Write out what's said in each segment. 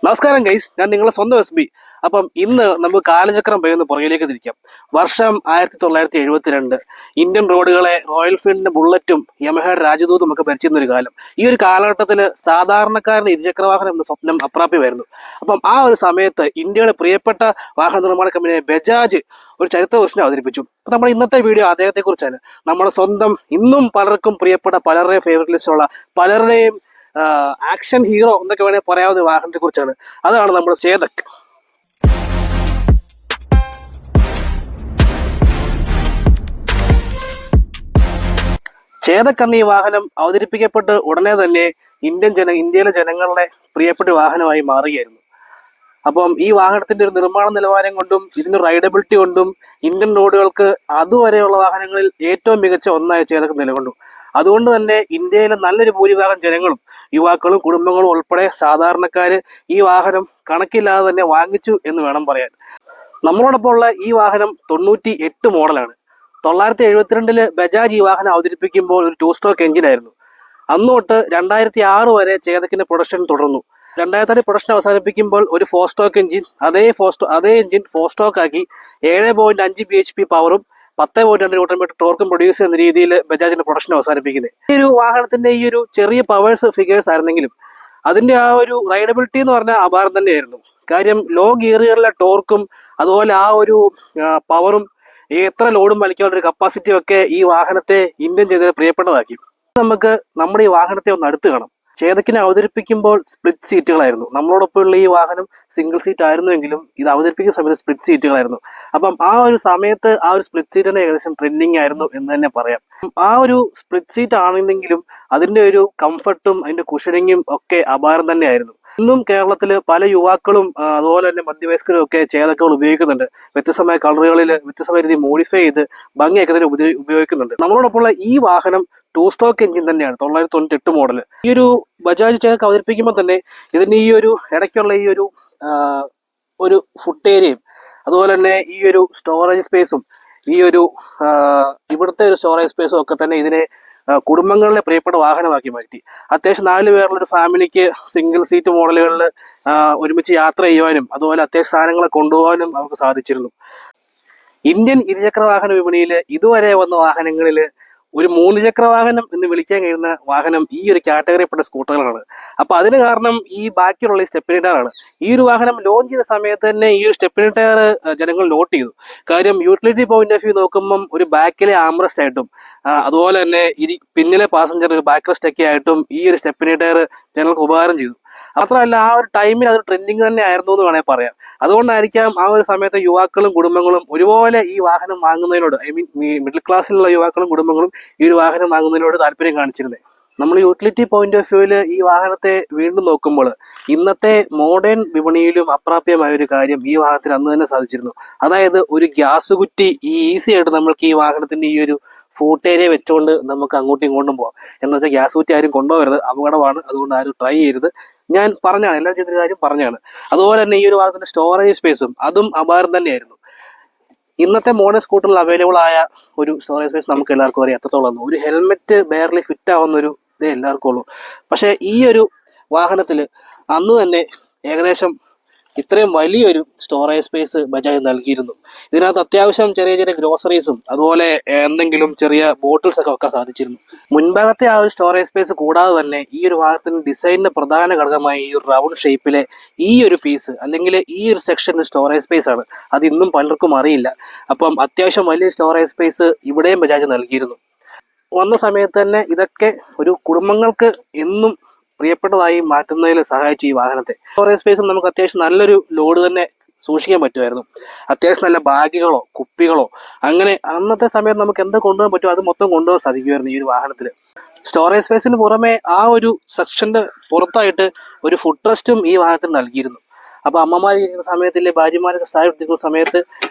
നമസ്കാരം ഗൈസ്, ഞാൻ നിങ്ങളെ സ്വന്തം എസ് ബി. അപ്പം ഇന്ന് നമുക്ക് കാലചക്രം പെയ്യുന്ന പുറകിലേക്ക് തിരിക്കാം. വർഷം 1972. ഇന്ത്യൻ റോഡുകളെ റോയൽ എൻഫീൽഡിന്റെ ബുള്ളറ്റും യമഹയുടെ രാജദൂതും ഒക്കെ ഭരിച്ചിരുന്ന ഒരു കാലം. ഈ ഒരു കാലഘട്ടത്തിൽ സാധാരണക്കാരന് ഇരുചക്രവാഹനം എന്ന സ്വപ്നം അപ്രാപ്യമായിരുന്നു. അപ്പം ആ ഒരു സമയത്ത് ഇന്ത്യയുടെ പ്രിയപ്പെട്ട വാഹന നിർമ്മാണ കമ്പനിയായ ബജാജ് ഒരു ചരിത്ര പ്രശ്നം അവതരിപ്പിച്ചു. അപ്പൊ നമ്മുടെ ഇന്നത്തെ വീഡിയോ അദ്ദേഹത്തെ കുറിച്ചാണ്. നമ്മുടെ സ്വന്തം ഇന്നും പലർക്കും പ്രിയപ്പെട്ട പലരുടെയും ഫേവറേറ്റ് ലിസ്റ്റുള്ള പലരുടെയും ആക്ഷൻ ഹീറോ എന്നൊക്കെ വേണമെങ്കിൽ പറയാവുന്ന വാഹനത്തെ കുറിച്ചാണ്. അതാണ് നമ്മുടെ ചേതക്. ചേതക് എന്ന ഈ വാഹനം അവതരിപ്പിക്കപ്പെട്ട് ഉടനെ തന്നെ ഇന്ത്യയിലെ ജനങ്ങളുടെ പ്രിയപ്പെട്ട വാഹനമായി മാറുകയായിരുന്നു. അപ്പം ഈ വാഹനത്തിന്റെ ഒരു നിർമ്മാണ നിലവാരം കൊണ്ടും ഇതിന്റെ റൈഡബിലിറ്റി കൊണ്ടും ഇന്ത്യൻ റോഡുകൾക്ക് അതുവരെയുള്ള വാഹനങ്ങളിൽ ഏറ്റവും മികച്ച ഒന്നായി ചേതക് നിലകൊണ്ടു. അതുകൊണ്ട് തന്നെ ഇന്ത്യയിലെ നല്ലൊരു ഭൂരിഭാഗം ജനങ്ങളും യുവാക്കളും കുടുംബങ്ങളും ഉൾപ്പെടെ സാധാരണക്കാര് ഈ വാഹനം കണക്കില്ലാതെ തന്നെ വാങ്ങിച്ചു എന്ന് വേണം പറയാൻ. നമ്മളോടൊപ്പം ഉള്ള ഈ വാഹനം 98 മോഡലാണ്. 972 ബജാജ് ഈ വാഹനം അവതരിപ്പിക്കുമ്പോൾ ഒരു 2 സ്ട്രോക്ക് എഞ്ചിനായിരുന്നു. അന്ന് തൊട്ട് 2006 വരെ ചേതക്കിന്റെ പ്രൊഡക്ഷൻ തുടർന്നു. 2006 പ്രൊഡക്ഷൻ അവസാനിപ്പിക്കുമ്പോൾ ഒരു 4 സ്ട്രോക്ക് എഞ്ചിൻ, അതേ എഞ്ചിൻ 4 സ്ട്രോക്ക് ആക്കി 7.5 bhp പവറും 10.2 ന്യൂട്ടൺ മീറ്റർ ടോർക്കും പ്രൊഡ്യൂസ് ചെയ്യുന്ന രീതിയിൽ ബജാജിന്റെ പ്രൊഡക്ഷൻ അവസാനിപ്പിക്കുന്നത്. ഈ ഒരു വാഹനത്തിന്റെ ഈ ഒരു ചെറിയ പവേഴ്സ് ഫിഗേഴ്സ് ആയിരുന്നെങ്കിലും അതിന്റെ ആ ഒരു റൈഡബിലിറ്റി എന്ന് പറഞ്ഞാൽ അപാരം തന്നെയായിരുന്നു. കാര്യം ലോ ഗിയറുകളിലെ ടോർക്കും അതുപോലെ ആ ഒരു പവറും എത്ര ലോഡും വലിക്കാനുള്ള ഒരു കപ്പാസിറ്റിയും ഒക്കെ ഈ വാഹനത്തെ ഇന്ത്യൻ ജനതയെ പ്രിയപ്പെട്ടതാക്കി. നമുക്ക് നമ്മുടെ ഈ വാഹനത്തെ ഒന്ന് അടുത്ത് കാണാം. ചേതക്കിനെ അവതരിപ്പിക്കുമ്പോൾ സ്പ്ലിറ്റ് സീറ്റുകളായിരുന്നു. നമ്മളോടൊപ്പമുള്ള ഈ വാഹനം സിംഗിൾ സീറ്റ് ആയിരുന്നുവെങ്കിലും ഇത് അവതരിപ്പിക്കുന്ന സമയത്ത് സ്പ്ലിറ്റ് സീറ്റുകളായിരുന്നു. അപ്പം ആ ഒരു സമയത്ത് ആ ഒരു സ്പ്ലിറ്റ് സീറ്റിന് ഏകദേശം ട്രെൻഡിങ് ആയിരുന്നു എന്ന് തന്നെ പറയാം. ആ ഒരു സ്പ്ലിറ്റ് സീറ്റ് ആണെന്നെങ്കിലും അതിന്റെ ഒരു കംഫർട്ടും അതിന്റെ കുഷനിങ്ങും ഒക്കെ അപാരം തന്നെയായിരുന്നു. ഇന്നും കേരളത്തില് പല യുവാക്കളും അതുപോലെ തന്നെ മധ്യവയസ്കരും ഒക്കെ ചേതക്കുകൾ ഉപയോഗിക്കുന്നുണ്ട്. വ്യത്യസ്തമായ കളറുകളിൽ വ്യത്യസ്തമായ രീതി മോഡിഫൈ ചെയ്ത് ഭംഗിയൊക്കെ തന്നെ ഉപയോഗിക്കുന്നുണ്ട്. നമ്മളോടൊപ്പമുള്ള ഈ വാഹനം 2 സ്ട്രോക്ക് എഞ്ചിൻ തന്നെയാണ്. 998 മോഡൽ. ഈ ഒരു ബജാജ് ചേതക് അവതരിപ്പിക്കുമ്പോൾ തന്നെ ഇതിന് ഈ ഒരു ഇടയ്ക്കുള്ള ഈ ഒരു ഫുഡ് ഏരിയയും അതുപോലെ തന്നെ ഈ ഒരു സ്റ്റോറേജ് സ്പേസും ഈ ഒരു ഇവിടുത്തെ ഒരു സ്റ്റോറേജ് സ്പേസും ഒക്കെ തന്നെ ഇതിനെ കുടുംബങ്ങളിലെ പ്രിയപ്പെട്ട വാഹനമാക്കി മാറ്റി. അത്യാവശ്യം 4 പേരുള്ള ഒരു ഫാമിലിക്ക് സിംഗിൾ സീറ്റ് മോഡലുകളിൽ ഒരുമിച്ച് യാത്ര ചെയ്യുവാനും അതുപോലെ അത്യാവശ്യം സാധനങ്ങളെ കൊണ്ടുപോകാനും അവർക്ക് സാധിച്ചിരുന്നു. ഇന്ത്യൻ ഇരുചക്ര വാഹന വിപണിയിൽ ഇതുവരെ വന്ന വാഹനങ്ങളിൽ ഒരു 3 ചക്ര വാഹനം എന്ന് വിളിക്കാൻ കഴിയുന്ന വാഹനം ഈ ഒരു കാറ്റഗറിയിൽപ്പെട്ട സ്കൂട്ടറുകളാണ്. അപ്പൊ അതിന് കാരണം ഈ ബാക്കിയുള്ള ഈ സ്റ്റെപ്പിനി ടയറാണ്. ഈ ഒരു വാഹനം ലോഞ്ച് ചെയ്ത സമയത്ത് തന്നെ ഈ ഒരു സ്റ്റെപ്പിനി ടയർ ജനങ്ങൾ നോട്ട് ചെയ്തു. കാര്യം യൂട്ടിലിറ്റി പോയിന്റ് ഓഫ് വ്യൂ നോക്കുമ്പം ഒരു ബാക്കിലെ ആംറസ്റ്റ് ആയിട്ടും അതുപോലെ തന്നെ പിന്നിലെ പാസഞ്ചർ ബാക്ക് റെസ്റ്റ് ഒക്കെ ആയിട്ടും ഈ ഒരു സ്റ്റെപ്പിനി ടയർ ജനങ്ങൾക്ക് ഉപകാരം ചെയ്തു. മാത്രമല്ല ആ ഒരു ടൈമിൽ അത് ട്രെൻഡിങ് തന്നെ ആയിരുന്നു എന്ന് വേണമെങ്കിൽ പറയാം. അതുകൊണ്ടായിരിക്കാം ആ ഒരു സമയത്ത് യുവാക്കളും കുടുംബങ്ങളും ഒരുപോലെ ഈ വാഹനം വാങ്ങുന്നതിനോട്, ഐ മീൻ മിഡിൽ ക്ലാസ്സിലുള്ള യുവാക്കളും കുടുംബങ്ങളും ഈ ഒരു വാഹനം വാങ്ങുന്നതിനോട് താല്പര്യം കാണിച്ചിരുന്നത്. നമ്മൾ യൂട്ടിലിറ്റി പോയിന്റ് ഓഫ് വ്യൂവിൽ ഈ വാഹനത്തെ വീണ്ടും നോക്കുമ്പോൾ ഇന്നത്തെ മോഡേൺ വിപണിയിലും അപ്രാപ്യമായ ഒരു കാര്യം ഈ വാഹനത്തിന് അന്ന് തന്നെ സാധിച്ചിരുന്നു. അതായത് ഒരു ഗ്യാസ് കുറ്റി ഈസി ആയിട്ട് നമ്മൾക്ക് ഈ വാഹനത്തിന്റെ ഈ ഒരു ഫൂട്ട് ഏരിയ വെച്ചുകൊണ്ട് നമുക്ക് അങ്ങോട്ടും ഇങ്ങോട്ടും പോകാം. എന്ന് വെച്ചാൽ ഗ്യാസ് കുറ്റി ആരും കൊണ്ടുപോകരുത്, അപകടമാണ്. അതുകൊണ്ട് ആരും ട്രൈ ചെയ്യരുത്. ഞാൻ പറഞ്ഞാണ്, എല്ലാ ചെയ്തൊരു കാര്യം പറഞ്ഞാണ്. അതുപോലെ തന്നെ ഈ ഒരു വാഹനത്തിന്റെ സ്റ്റോറേജ് സ്പേസും അതും അപാരം തന്നെയായിരുന്നു. ഇന്നത്തെ മോഡേൺ സ്കൂട്ടറിൽ അവൈലബിൾ ആയ ഒരു സ്റ്റോറേജ് സ്പേസ് നമുക്ക് എല്ലാവർക്കും അറിയാം എത്രത്തോളം. ഒരു ഹെൽമെറ്റ് ബെയർലി ഫിറ്റ് ആവുന്ന ഒരു ഇതേ എല്ലാവർക്കും ഉള്ളൂ. പക്ഷെ ഈ ഒരു വാഹനത്തിൽ അന്ന് തന്നെ ഏകദേശം ഇത്രയും വലിയൊരു സ്റ്റോറേജ് സ്പേസ് ബജാജ് നൽകിയിരുന്നു. ഇതിനകത്ത് അത്യാവശ്യം ചെറിയ ചെറിയ ഗ്രോസറീസും അതുപോലെ എന്തെങ്കിലും ചെറിയ ബോട്ടിൽസ് ഒക്കെ വെക്കാൻ സാധിച്ചിരുന്നു. മുൻഭാഗത്തെ ആ ഒരു സ്റ്റോറേജ് സ്പേസ് കൂടാതെ തന്നെ ഈ ഒരു വാഹനത്തിന്റെ ഡിസൈനിന്റെ പ്രധാന ഘടകമായി ഈ ഒരു റൗണ്ട് ഷേപ്പിലെ ഈ ഒരു പീസ് അല്ലെങ്കിൽ ഈ ഒരു സെക്ഷൻ സ്റ്റോറേജ് സ്പേസ് ആണ്. അത് ഇന്നും പലർക്കും അറിയില്ല. അപ്പം അത്യാവശ്യം വലിയ സ്റ്റോറേജ് സ്പേസ് ഇവിടെയും ബജാജ് നൽകിയിരുന്നു. വന്ന സമയത്ത് തന്നെ ഇതൊക്കെ ഒരു കുടുംബങ്ങൾക്ക് എന്നും പ്രിയപ്പെട്ടതായി മാറ്റുന്നതിൽ സഹായിച്ചു ഈ വാഹനത്തെ. സ്റ്റോറേജ് സ്പേസും നമുക്ക് അത്യാവശ്യം നല്ലൊരു ലോഡ് തന്നെ സൂക്ഷിക്കാൻ പറ്റുമായിരുന്നു. അത്യാവശ്യം നല്ല ബാഗുകളോ കുപ്പികളോ അങ്ങനെ അന്നത്തെ സമയത്ത് നമുക്ക് എന്ത് കൊണ്ടുപോകാൻ പറ്റുമോ അത് മൊത്തം കൊണ്ടുപോകാൻ സാധിക്കുമായിരുന്നു ഈ ഒരു വാഹനത്തിൽ. സ്റ്റോറേജ് സ്പേസിന് പുറമെ ആ ഒരു സെക്ഷന്റെ പുറത്തായിട്ട് ഒരു ഫുഡ് റെസ്റ്റും ഈ വാഹനത്തിന് നൽകിയിരുന്നു. അപ്പൊ അമ്മമാരിക്കുന്ന സമയത്തില്ലേ ഭാര്യമാരൊക്കെ സഹായം എടുത്തിരിക്കുന്ന സമയത്ത്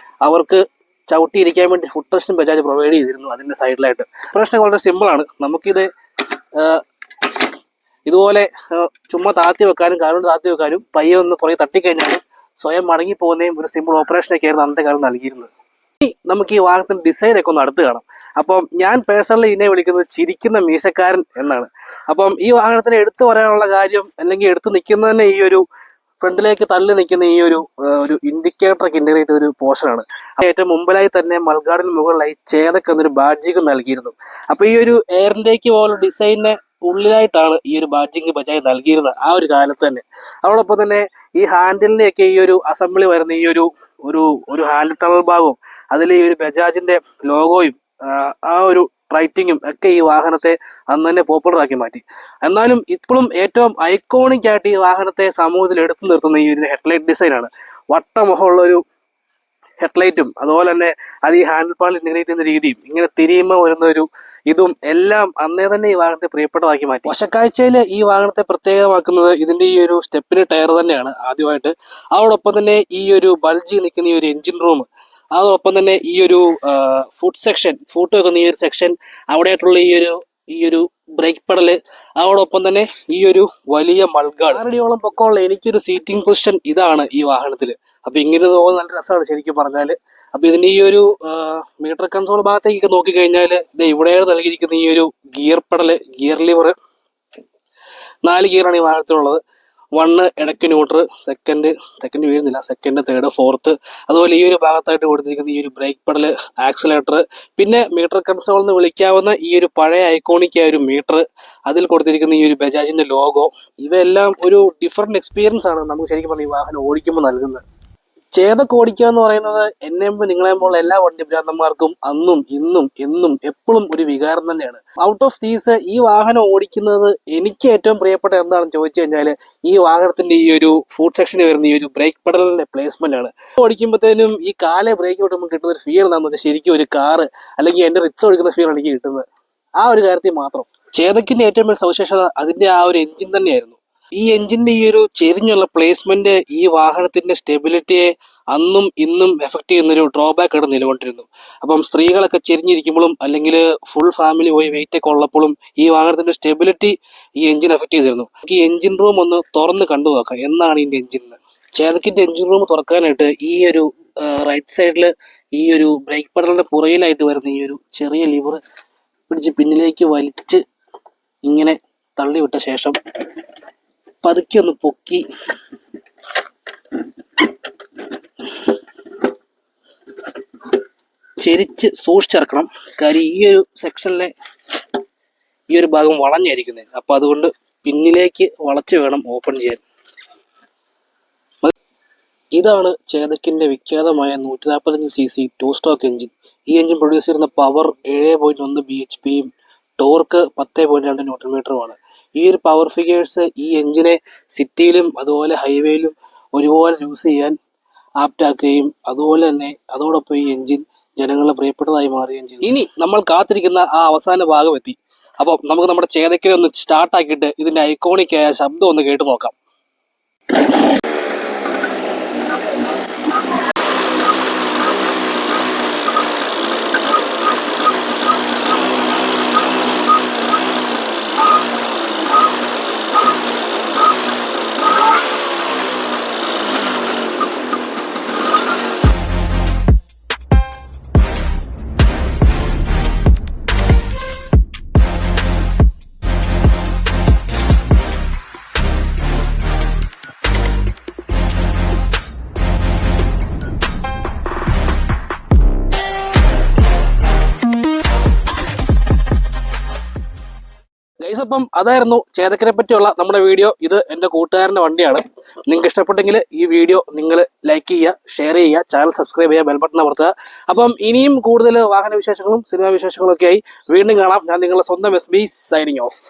അവർക്ക് ചവിട്ടിയിരിക്കാൻ വേണ്ടി ഫുഡ് റെസ്റ്റും ബജാജ് പ്രൊവൈഡ് ചെയ്തിരുന്നു അതിന്റെ സൈഡിലായിട്ട്. പ്രശ്നം വളരെ സിമ്പിളാണ്. നമുക്കിത് ഇതുപോലെ ചുമ്മാ താത്തി വെക്കാനും കാലുകൊണ്ട് താത്തി വെക്കാനും പയ്യെ ഒന്ന് പുറകെ തട്ടിക്കഴിഞ്ഞാലും സ്വയം മടങ്ങി പോകുന്നതും ഒരു സിമ്പിൾ ഓപ്പറേഷനൊക്കെ ആയിരുന്നു അന്നത്തെ കാലം നൽകിയിരുന്നത്. നമുക്ക് ഈ വാഹനത്തിന്റെ ഡിസൈൻ ഒക്കെ ഒന്ന് അടുത്ത് കാണാം. അപ്പം ഞാൻ പേഴ്സണലി ഇതിനെ വിളിക്കുന്നത് ചിരിക്കുന്ന മീശക്കാരൻ എന്നാണ്. അപ്പം ഈ വാഹനത്തിന് എടുത്തു പറയാനുള്ള കാര്യം അല്ലെങ്കിൽ എടുത്തു നിൽക്കുന്നത് തന്നെ ഈ ഒരു ഫ്രണ്ടിലേക്ക് തള്ളി നിൽക്കുന്ന ഈ ഒരു ഇൻഡിക്കേറ്ററൊക്കെ ഇന്റഗ്രേറ്റ് ചെയ്ത ഒരു പോർഷനാണ്. ഏറ്റവും മുമ്പിലായി തന്നെ മൾഗാർഡിന് മുകളിലായി ചേതക് എന്നൊരു ബാഡ്ജിങ് നൽകിയിരുന്നു. അപ്പൊ ഈ ഒരു എയർ ഇന്ത്യക്ക് പോലെ ഡിസൈനിനെ ഉള്ളിലായിട്ടാണ് ഈ ഒരു ബാഡ്ജിങ് ബജാജ് നൽകിയിരുന്നത് ആ ഒരു കാലത്ത് തന്നെ. അതോടൊപ്പം തന്നെ ഈ ഹാൻഡിലിനെയൊക്കെ ഈ ഒരു അസംബ്ലി വരുന്ന ഈ ഒരു ഹാൻഡിൽ ടണൽ ഭാഗവും അതിൽ ഈ ഒരു ബജാജിന്റെ ലോഗോയും ആ ഒരു റൈറ്റിങ്ങും ഒക്കെ ഈ വാഹനത്തെ അന്ന് തന്നെ പോപ്പുലർ ആക്കി മാറ്റി. എന്നാലും ഇപ്പോഴും ഏറ്റവും ഐക്കോണിക് ആയിട്ട് ഈ വാഹനത്തെ സമൂഹത്തിൽ എടുത്തു നിർത്തുന്ന ഈ ഒരു ഹെഡ്ലൈറ്റ് ഡിസൈനാണ്. വട്ടമുഖമുള്ള ഒരു ഹെഡ്ലൈറ്റും അതുപോലെ തന്നെ അത് ഈ ഹാൻഡിൽ പാളിൽ ഇന്റഗ്രേറ്റ് ചെയ്യുന്ന രീതിയും ഇങ്ങനെ തിരിയുമ്പോൾ വരുന്ന ഒരു ഇതും എല്ലാം അന്നേ തന്നെ ഈ വാഹനത്തെ പ്രിയപ്പെട്ടതാക്കി മാറ്റി. വശക്കാഴ്ചയിൽ ഈ വാഹനത്തെ പ്രത്യേകമാക്കുന്നത് ഇതിന്റെ ഈ ഒരു സ്റ്റെപ്പിന് ടയർ തന്നെയാണ് ആദ്യമായിട്ട്. അതോടൊപ്പം തന്നെ ഈ ഒരു ബൾജി നിൽക്കുന്ന ഈ ഒരു എഞ്ചിൻ റൂം, അതോടൊപ്പം തന്നെ ഈ ഒരു ഫുഡ് സെക്ഷൻ, ഫുഡ് വെക്കുന്ന ഈ ഒരു സെക്ഷൻ, അവിടെയായിട്ടുള്ള ഈ ഒരു ബ്രേക്ക് പെഡല്, അതോടൊപ്പം തന്നെ ഈ ഒരു വലിയ മൾഗാർഡ്. 6 അടിയോളം പൊക്കമുള്ള എനിക്കൊരു സീറ്റിംഗ് പൊസിഷൻ ഇതാണ് ഈ വാഹനത്തിൽ. അപ്പൊ ഇങ്ങനെ തോന്നുന്ന നല്ല രസമാണ് ശരിക്കും പറഞ്ഞാല്. അപ്പൊ ഇതിന്റെ ഈ ഒരു മീറ്റർ കൺസോൾ ഭാഗത്തേക്ക് നോക്കിക്കഴിഞ്ഞാൽ ഇത് ഇവിടെയാണ് നൽകിയിരിക്കുന്ന ഈ ഒരു ഗിയർ പെഡല്, ഗിയർ ലിവർ, 4 ഗിയറാണ് ഈ വാഹനത്തിലുള്ളത്. 1 ഇടയ്ക്ക് ന്യൂട്രൽ, സെക്കൻഡ് വീഴുന്നില്ല, സെക്കൻഡ്, തേർഡ്, ഫോർത്ത്. അതുപോലെ ഈ ഒരു ഭാഗത്തായിട്ട് കൊടുത്തിരിക്കുന്ന ഈ ഒരു ബ്രേക്ക് പെഡല്, ആക്സിലേറ്റർ, പിന്നെ മീറ്റർ കൺസോൾ എന്ന് വിളിക്കാവുന്ന ഈ ഒരു പഴയ ഐക്കോണിക് ആയ ഒരു മീറ്റർ, അതിൽ കൊടുത്തിരിക്കുന്ന ഈ ഒരു ബജാജിന്റെ ലോഗോ, ഇവയെല്ലാം ഒരു ഡിഫറെന്റ് എക്സ്പീരിയൻസ് ആണ് നമുക്ക് ശരിക്കും പറഞ്ഞാൽ ഈ വാഹനം ഓടിക്കുമ്പോൾ നൽകുന്നത്. ചേതക് ഓടിക്കുക എന്ന് പറയുന്നത് എന്നെയും നിങ്ങളെയുമ്പോൾ എല്ലാ വണ്ടി ഭ്രാന്തന്മാർക്കും അന്നും ഇന്നും എന്നും എപ്പോഴും ഒരു വികാരം തന്നെയാണ്. ഔട്ട് ഓഫ് ദീസ് ഈ വാഹനം ഓടിക്കുന്നത് എനിക്ക് ഏറ്റവും പ്രിയപ്പെട്ട എന്താണെന്ന് ചോദിച്ചു കഴിഞ്ഞാൽ ഈ വാഹനത്തിന്റെ ഈ ഒരു ഫുഡ് സെക്ഷനിൽ വരുന്ന ഈ ഒരു ബ്രേക്ക് പെഡലിന്റെ പ്ലേസ്മെന്റ് ആണ്. ഓടിക്കുമ്പോഴത്തേനും ഈ കാലെ ബ്രേക്ക് വിട്ടുമ്പോൾ കിട്ടുന്ന ഒരു ഫീൽ എന്താണെന്ന് വെച്ചാൽ ശരിക്കും ഒരു കാറ് അല്ലെങ്കിൽ എന്റെ റിച്ച് ഓടിക്കുന്ന ഫീലാണ് എനിക്ക് കിട്ടുന്നത്. ആ ഒരു കാര്യത്തിൽ മാത്രം ചേതക്കിന്റെ ഏറ്റവും വലിയ സവിശേഷത അതിന്റെ ആ ഒരു എഞ്ചിൻ തന്നെയായിരുന്നു. ഈ എഞ്ചിന്റെ ഈ ഒരു ചെരിഞ്ഞുള്ള പ്ലേസ്മെന്റ് ഈ വാഹനത്തിന്റെ സ്റ്റെബിലിറ്റിയെ അന്നും ഇന്നും എഫക്ട് ചെയ്യുന്ന ഒരു ഡ്രോബാക്ക് ആയിട്ട് നിലകൊണ്ടിരുന്നു. അപ്പം സ്ത്രീകളൊക്കെ ചെരിഞ്ഞിരിക്കുമ്പോഴും അല്ലെങ്കിൽ ഫുൾ ഫാമിലി പോയി വെയിറ്റ് ഒക്കെ ഉള്ളപ്പോഴും ഈ വാഹനത്തിന്റെ സ്റ്റെബിലിറ്റി ഈ എഞ്ചിൻ എഫക്ട് ചെയ്തിരുന്നു. ഈ എഞ്ചിൻ റൂം ഒന്ന് തുറന്ന് കണ്ടു നോക്കാം എന്നാണ് ഇതിന്റെ എഞ്ചിൻ. ചേതക്കിന്റെ എഞ്ചിൻ റൂം തുറക്കാനായിട്ട് ഈ ഒരു റൈറ്റ് സൈഡിൽ ഈ ഒരു ബ്രേക്ക് പെഡലിന്റെ പുറയിലായിട്ട് വരുന്ന ഈ ഒരു ചെറിയ ലിവർ പിടിച്ച് പിന്നിലേക്ക് വലിച്ച് ഇങ്ങനെ തള്ളിവിട്ട ശേഷം പതുക്കെ ഒന്ന് പൊക്കി ചെരിച്ച് സൂക്ഷിച്ചിറക്കണം. കാര്യം ഈ ഒരു സെക്ഷനിലെ ഈ ഒരു ഭാഗം വളഞ്ഞായിരിക്കുന്നത്. അപ്പൊ അതുകൊണ്ട് പിന്നിലേക്ക് വളച്ച് വേണം ഓപ്പൺ ചെയ്യാൻ. ഇതാണ് ചേതക്കിന്റെ വിഖ്യാതമായ 145cc 2 സ്റ്റോക്ക് എഞ്ചിൻ. ഈ എഞ്ചിൻ പ്രൊഡ്യൂസ് ചെയ്യുന്ന പവർ 7.1 bhpയും ടോർക്ക് 10.2 ന്യൂട്ടൺ മീറ്ററുമാണ്. ഈ ഒരു പവർ ഫിഗേഴ്സ് ഈ എഞ്ചിനെ സിറ്റിയിലും അതുപോലെ ഹൈവേയിലും ഒരുപോലെ യൂസ് ചെയ്യാൻ ആപ്റ്റാക്കുകയും അതുപോലെ തന്നെ അതോടൊപ്പം ഈ എഞ്ചിൻ ജനങ്ങളുടെ പ്രിയപ്പെട്ടതായി മാറുകയും ചെയ്തു. ഇനി നമ്മൾ കാത്തിരിക്കുന്ന ആ അവസാന ഭാഗം എത്തി. അപ്പോൾ നമുക്ക് നമ്മുടെ ചേതക്കിനെ ഒന്ന് സ്റ്റാർട്ടാക്കിയിട്ട് ഇതിന്റെ ഐക്കോണിക് ആയ ശബ്ദം ഒന്ന് കേട്ടു നോക്കാം. അപ്പം അതായിരുന്നു ചേതക്കിനെ പറ്റിയുള്ള നമ്മുടെ വീഡിയോ. ഇത് എൻ്റെ കൂട്ടുകാരൻ്റെ വണ്ടിയാണ്. നിങ്ങൾക്ക് ഇഷ്ടപ്പെട്ടെങ്കിൽ ഈ വീഡിയോ നിങ്ങൾ ലൈക്ക് ചെയ്യുക, ഷെയർ ചെയ്യുക, ചാനൽ സബ്സ്ക്രൈബ് ചെയ്യുക, ബെൽ ബട്ടൺ അമർത്തുക. അപ്പം ഇനിയും കൂടുതൽ വാഹന വിശേഷങ്ങളും സിനിമാ വിശേഷങ്ങളും ഒക്കെ ആയി വീണ്ടും കാണാം. ഞാൻ നിങ്ങളുടെ സ്വന്തം SB സൈനിങ് ഓഫ്.